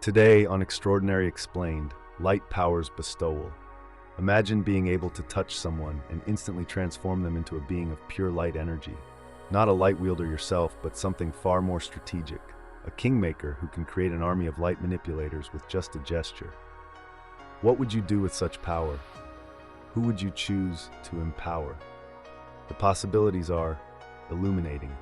Today on Extraordinary Explained, Light Powers Bestowal. Imagine being able to touch someone and instantly transform them into a being of pure light energy. Not a light wielder yourself, but something far more strategic. A kingmaker who can create an army of light manipulators with just a gesture. What would you do with such power? Who would you choose to empower? The possibilities are illuminating.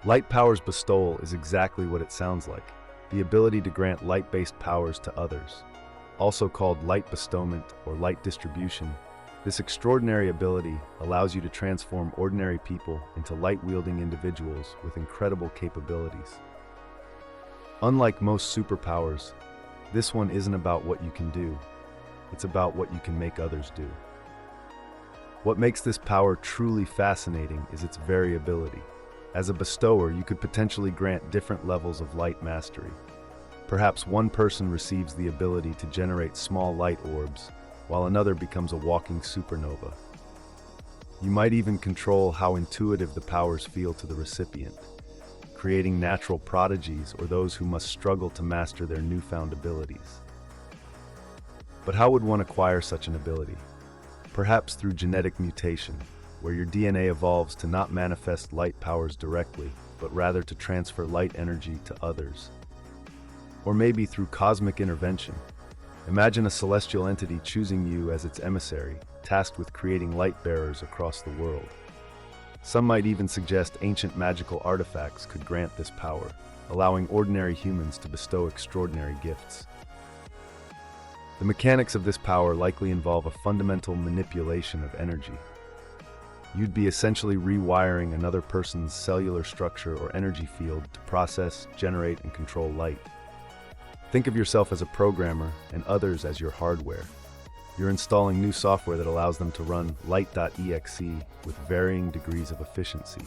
Light Powers Bestowal is exactly what it sounds like, the ability to grant light-based powers to others. Also called light bestowment or light distribution, this extraordinary ability allows you to transform ordinary people into light-wielding individuals with incredible capabilities. Unlike most superpowers, this one isn't about what you can do, it's about what you can make others do. What makes this power truly fascinating is its variability. As a bestower, you could potentially grant different levels of light mastery. Perhaps one person receives the ability to generate small light orbs, while another becomes a walking supernova. You might even control how intuitive the powers feel to the recipient, creating natural prodigies or those who must struggle to master their newfound abilities. But how would one acquire such an ability? Perhaps through genetic mutation, where your DNA evolves to not manifest light powers directly, but rather to transfer light energy to others. Or maybe through cosmic intervention. Imagine a celestial entity choosing you as its emissary, tasked with creating light bearers across the world. Some might even suggest ancient magical artifacts could grant this power, allowing ordinary humans to bestow extraordinary gifts. The mechanics of this power likely involve a fundamental manipulation of energy. You'd be essentially rewiring another person's cellular structure or energy field to process, generate, and control light. Think of yourself as a programmer and others as your hardware. You're installing new software that allows them to run light.exe with varying degrees of efficiency.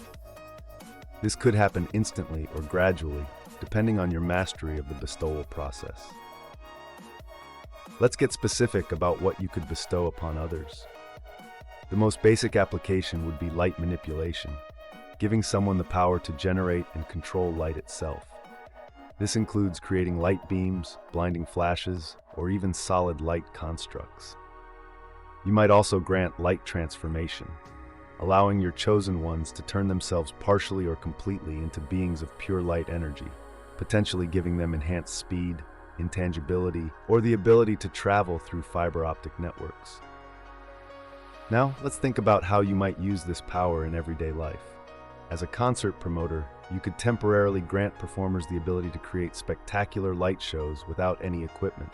This could happen instantly or gradually, depending on your mastery of the bestowal process. Let's get specific about what you could bestow upon others. The most basic application would be light manipulation, giving someone the power to generate and control light itself. This includes creating light beams, blinding flashes, or even solid light constructs. You might also grant light transformation, allowing your chosen ones to turn themselves partially or completely into beings of pure light energy, potentially giving them enhanced speed, intangibility, or the ability to travel through fiber optic networks. Now, let's think about how you might use this power in everyday life. As a concert promoter, you could temporarily grant performers the ability to create spectacular light shows without any equipment.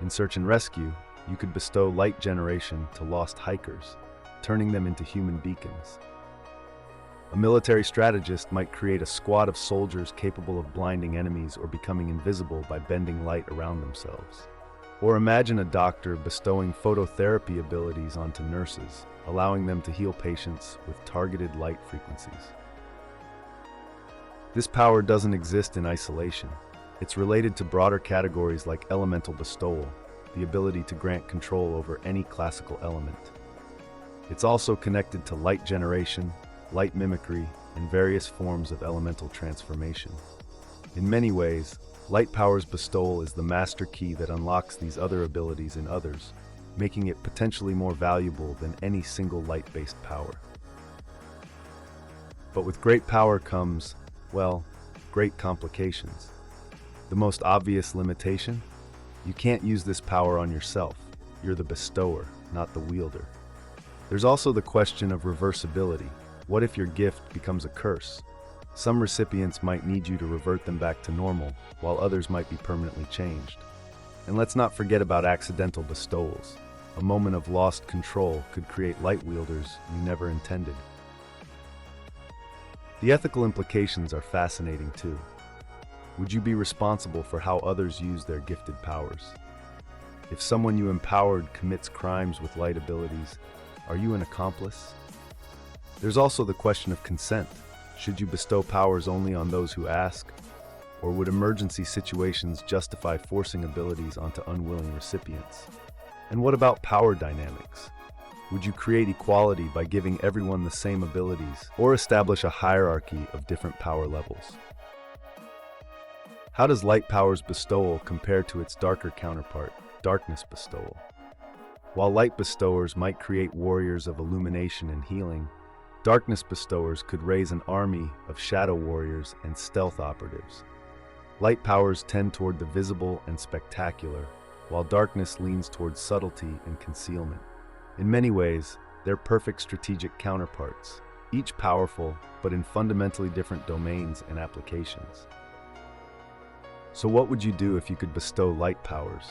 In search and rescue, you could bestow light generation to lost hikers, turning them into human beacons. A military strategist might create a squad of soldiers capable of blinding enemies or becoming invisible by bending light around themselves. Or imagine a doctor bestowing phototherapy abilities onto nurses, allowing them to heal patients with targeted light frequencies. This power doesn't exist in isolation. It's related to broader categories like elemental bestowal, the ability to grant control over any classical element. It's also connected to light generation, light mimicry, and various forms of elemental transformation. In many ways, Light Powers Bestowal is the master key that unlocks these other abilities in others, making it potentially more valuable than any single light-based power. But with great power comes, well, great complications. The most obvious limitation? You can't use this power on yourself. You're the bestower, not the wielder. There's also the question of reversibility. What if your gift becomes a curse? Some recipients might need you to revert them back to normal, while others might be permanently changed. And let's not forget about accidental bestowals. A moment of lost control could create light wielders you never intended. The ethical implications are fascinating too. Would you be responsible for how others use their gifted powers? If someone you empowered commits crimes with light abilities, are you an accomplice? There's also the question of consent. Should you bestow powers only on those who ask? Or would emergency situations justify forcing abilities onto unwilling recipients? And what about power dynamics? Would you create equality by giving everyone the same abilities, or establish a hierarchy of different power levels? How does Light Powers Bestowal compare to its darker counterpart, Darkness Bestowal? While Light Bestowers might create warriors of illumination and healing, Darkness Bestowers could raise an army of shadow warriors and stealth operatives. Light powers tend toward the visible and spectacular, while darkness leans towards subtlety and concealment. In many ways, they're perfect strategic counterparts, each powerful but in fundamentally different domains and applications. So what would you do if you could bestow light powers?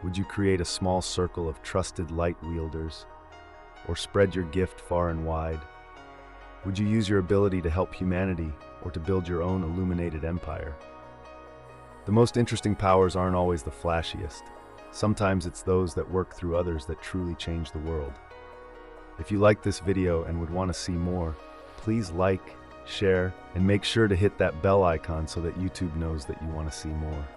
Would you create a small circle of trusted light wielders, or spread your gift far and wide? Would you use your ability to help humanity or to build your own illuminated empire? The most interesting powers aren't always the flashiest. Sometimes it's those that work through others that truly change the world. If you like this video and would want to see more, please like, share, and make sure to hit that bell icon so that YouTube knows that you want to see more.